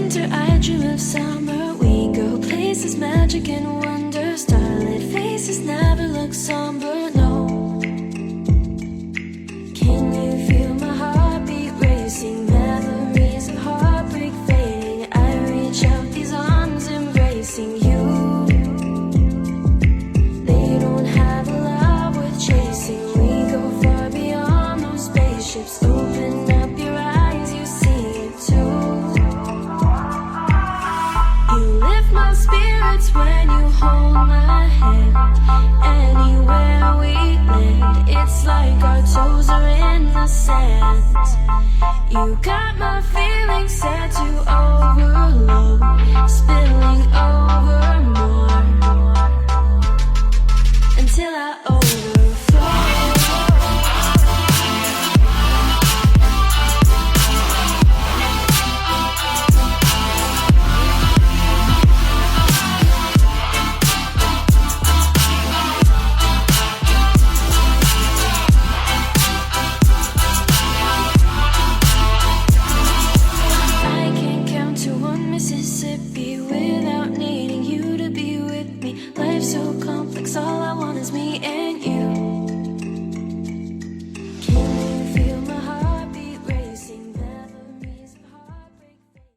winter, I dream of summer. We go places, magic and wonder. Starlit faces never look somber, no. Can you feel my heartbeat racing? Memories of heartbreak fading. I reach out, these arms embracing you. They don't have a love worth chasing. We go far beyond those spaceships. Open up your eyes, you see it too. You lift my spirits when you hold my hand. Anywhere we land, it's like our toes are in the sand. You got my feelings